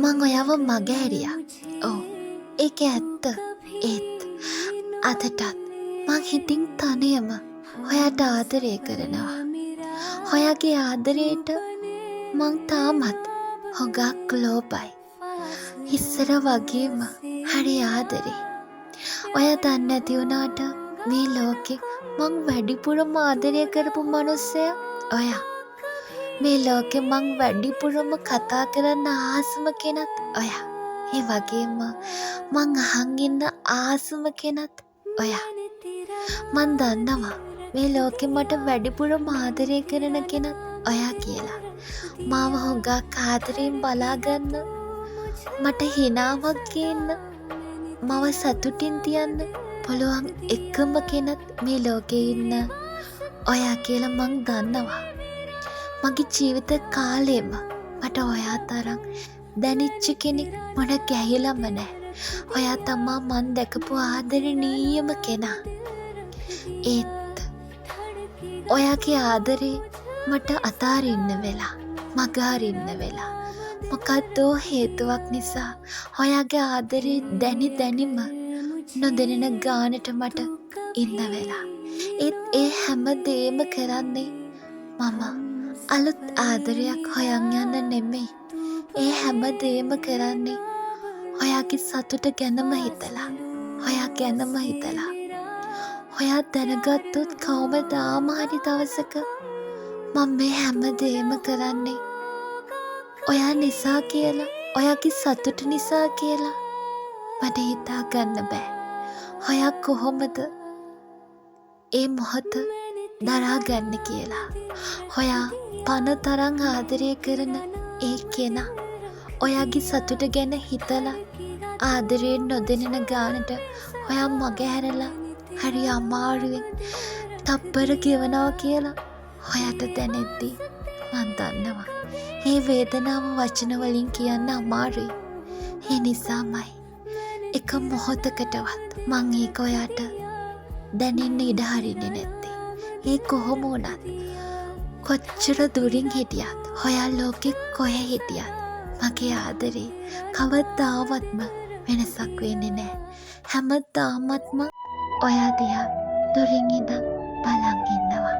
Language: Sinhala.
මං ඔයාව මගහැරියා. ඔව්. ඒක ඇත්ත. ඒත් අදටත් මං හිතින් තනියම ඔයාට ආදරය කරනවා. ඔයාගේ ආදරයට මං තාමත් හුඟක් ලෝභයි. ඉස්සර වගේම හරි ආදරේ. ඔයා දන්නේ නැති වුණාට මේ ලෝකෙ මං වැඩිපුරම ආදරය කරපු මනුස්සයා ඔයා. මේ ලෝකෙ මං වැඩිපුරම කතා කරන්න ආසම කෙනත් ඔයා. ඒ වගේම මං අහන් ඉන්න ආසම කෙනත් ඔයා. මං දන්නවා මේ ලෝකෙ මට වැඩිපුරම ආදරය කරන කෙනත් ඔයා කියලා. මාව හුඟක් ආදරයෙන් බලාගන්න, මට හිනාවක් ගේන්න, මව සතුටින් තියන්න පුළුවන් එකම කෙනත් මේ ලෝකෙ ඉන්න ඔයා කියලා මං දන්නවා. මගේ ජීවිත කාලෙම මට ඔයා තරම් දැනිච්ච කෙනෙක් මොන ගැහිලම නෑ. ඔයා තමා මන් දැකපු ආදරණීයම කෙනා. ඒත් ඔයාගේ ආදරේ මට අතාරින්න වෙලා, මගහරින්න වෙලා. මොකද්දෝ හේතුවක් නිසා ඔයාගේ ආදරේ දැනිම නොදැනෙන ගානට මට ඉන්න වෙලා. ඒත් ඒ හැම දේම කරන්නේ මම අලුත් ආදරයක් හොයන් යන්න නෙමෙයි. ඒ හැම දේම කරන්නේ ඔයාගේ සතුට ගැනම හිතලා, ඔයා ගැනම හිතලා. ඔයා දැනගත්තොත් කවමදාම හරි දවසක මම මේ හැම දේම කරන්නේ ඔයා නිසා කියලා, ඔයාගේ සතුට නිසා කියලා මට හිතා ගන්න බෑ. ඔයා කොහොමද ඒ මොහොත දරාගන්න කියලා. ඔයා පන තරම් ආදරය කරන ඒ කෙනා ඔයාගේ සතුට ගැන හිතලා ආදරයෙන් නොදෙනෙන ගානට ඔයා මගහැරලා හරි අමාරුවෙන් තප්පර ගෙවනවා කියලා ඔයාට දැනෙද්දී මං දන්නවා ඒ වේදනාව වචන වලින් කියන්න අමාරුයි. ඒ නිසාමයි එක මොහොතකටවත් මං ඒක ඔයාට දැනෙන්න ඉඩ හරින්නේ නැත්තේ. ඒ කොහොම වුණත් කොච්චර දුරින් හිටියත්, ඔයා ලෝකෙ කොහෙ හිටියත් මගේ ආදරේ කවදාවත්ම වෙනසක් වෙන්නේ නෑ. හැමදාමත්ම ඔයා දිහා දුරින් ඉඳන් බලන් ඉන්නවා.